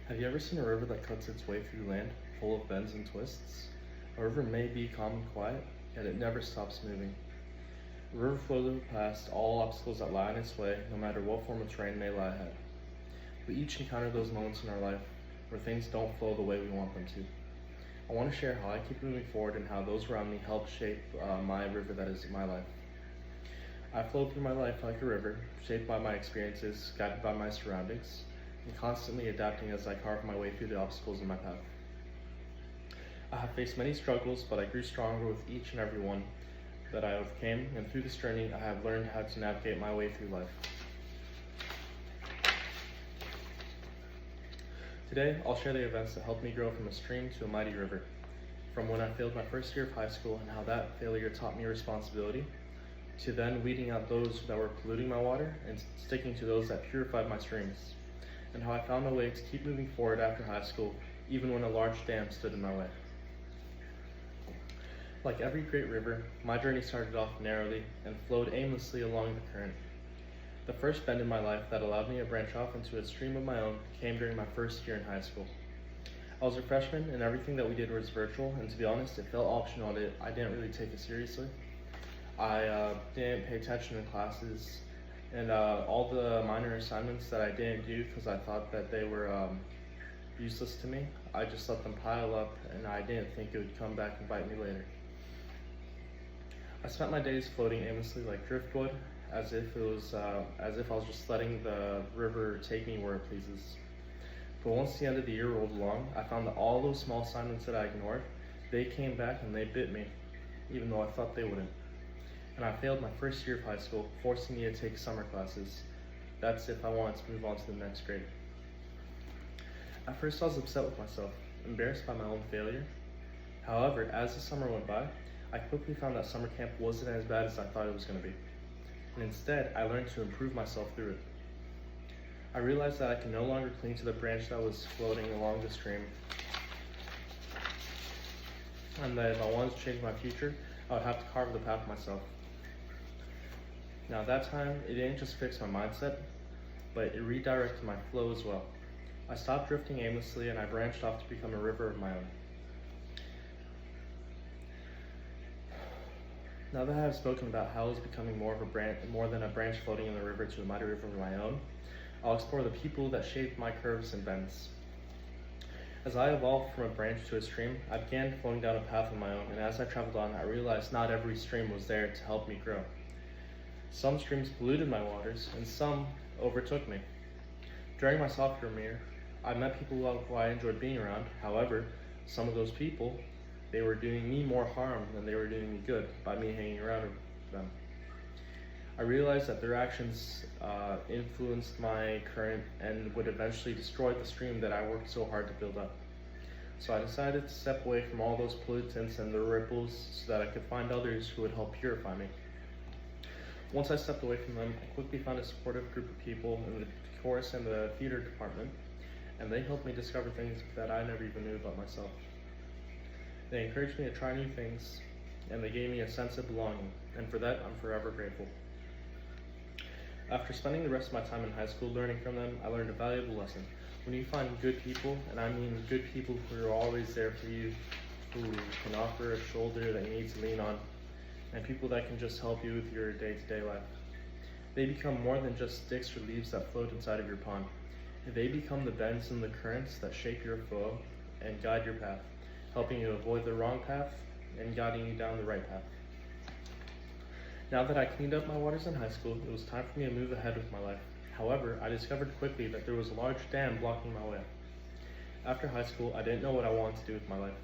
Have you ever seen a river that cuts its way through land, full of bends and twists? A river may be calm and quiet, yet it never stops moving. A river flows past all obstacles that lie in its way, no matter what form of terrain may lie ahead. We each encounter those moments in our life where things don't flow the way we want them to. I want to share how I keep moving forward and how those around me help shape my river that is my life. I flow through my life like a river, shaped by my experiences, guided by my surroundings, and constantly adapting as I carve my way through the obstacles in my path. I have faced many struggles, but I grew stronger with each and every one that I overcame, and through this journey I have learned how to navigate my way through life. Today, I'll share the events that helped me grow from a stream to a mighty river, from when I failed my first year of high school and how that failure taught me responsibility, to then weeding out those that were polluting my water and sticking to those that purified my streams, and how I found a way to keep moving forward after high school, even when a large dam stood in my way. Like every great river, my journey started off narrowly and flowed aimlessly along the current. The first bend in my life that allowed me to branch off into a stream of my own came during my first year in high school. I was a freshman and everything that we did was virtual, and to be honest, it felt optional. I didn't really take it seriously. I didn't pay attention in classes, and all the minor assignments that I didn't do because I thought that they were useless to me, I just let them pile up, and I didn't think it would come back and bite me later. I spent my days floating aimlessly like driftwood, as if I was just letting the river take me where it pleases. But once the end of the year rolled along, I found that all those small assignments that I ignored, they came back and they bit me, even though I thought they wouldn't. And I failed my first year of high school, forcing me to take summer classes. That's if I wanted to move on to the next grade. At first I was upset with myself, embarrassed by my own failure. However, as the summer went by, I quickly found that summer camp wasn't as bad as I thought it was going to be. And instead, I learned to improve myself through it. I realized that I could no longer cling to the branch that was floating along the stream, and that if I wanted to change my future, I would have to carve the path myself. Now at that time, it didn't just fix my mindset, but it redirected my flow as well. I stopped drifting aimlessly and I branched off to become a river of my own. Now that I have spoken about how I was becoming more than a branch floating in the river to a mighty river of my own, I'll explore the people that shaped my curves and bends. As I evolved from a branch to a stream, I began flowing down a path of my own, and as I traveled on, I realized not every stream was there to help me grow. Some streams polluted my waters, and some overtook me. During my sophomore year, I met people who I enjoyed being around. However, some of those people, they were doing me more harm than they were doing me good by me hanging around with them. I realized that their actions influenced my current and would eventually destroy the stream that I worked so hard to build up. So I decided to step away from all those pollutants and the ripples so that I could find others who would help purify me. Once I stepped away from them, I quickly found a supportive group of people in the chorus and the theater department, and they helped me discover things that I never even knew about myself. They encouraged me to try new things, and they gave me a sense of belonging, and for that, I'm forever grateful. After spending the rest of my time in high school learning from them, I learned a valuable lesson. When you find good people, and I mean good people who are always there for you, who can offer a shoulder that you need to lean on, and people that can just help you with your day-to-day life, they become more than just sticks or leaves that float inside of your pond. They become the bends and the currents that shape your flow and guide your path, helping you avoid the wrong path and guiding you down the right path. Now that I cleaned up my waters in high school, it was time for me to move ahead with my life. However, I discovered quickly that there was a large dam blocking my way. After high school, I didn't know what I wanted to do with my life.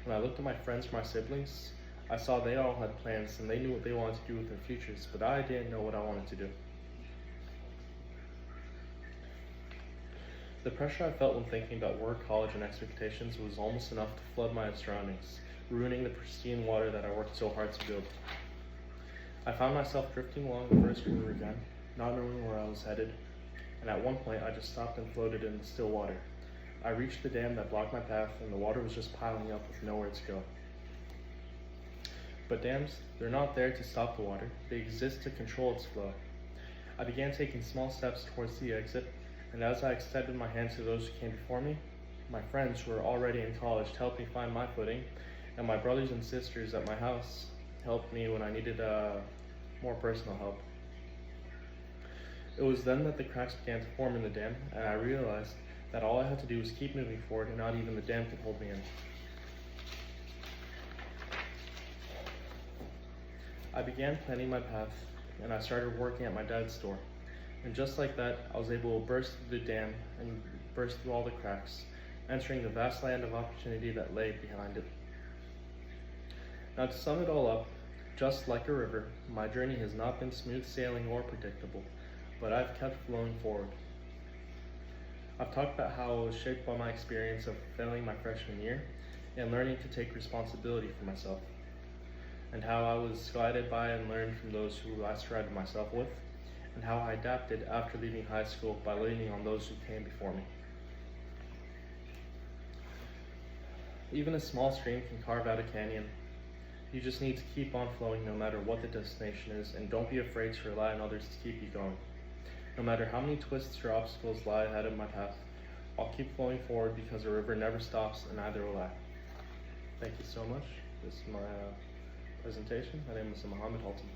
When I looked at my friends or my siblings, I saw they all had plans and they knew what they wanted to do with their futures, but I didn't know what I wanted to do. The pressure I felt when thinking about work, college, and expectations was almost enough to flood my surroundings, ruining the pristine water that I worked so hard to build. I found myself drifting along the first river again, not knowing where I was headed, and at one point I just stopped and floated in the still water. I reached the dam that blocked my path, and the water was just piling up with nowhere to go. But dams, they're not there to stop the water, they exist to control its flow. I began taking small steps towards the exit, and as I extended my hand to those who came before me, my friends who were already in college helped me find my footing, and my brothers and sisters at my house helped me when I needed more personal help. It was then that the cracks began to form in the dam, and I realized that all I had to do was keep moving forward, and not even the dam could hold me in. I began planning my path, and I started working at my dad's store. And just like that, I was able to burst through the dam and burst through all the cracks, entering the vast land of opportunity that lay behind it. Now, to sum it all up, just like a river, my journey has not been smooth sailing or predictable, but I've kept flowing forward. I've talked about how I was shaped by my experience of failing my freshman year and learning to take responsibility for myself, and how I was guided by and learned from those who I surrounded myself with, and how I adapted after leaving high school by leaning on those who came before me. Even a small stream can carve out a canyon. You just need to keep on flowing no matter what the destination is, and don't be afraid to rely on others to keep you going. No matter how many twists or obstacles lie ahead of my path, I'll keep flowing forward because the river never stops, and neither will I. Thank you so much. This is my presentation. My name is Muhammad Halton.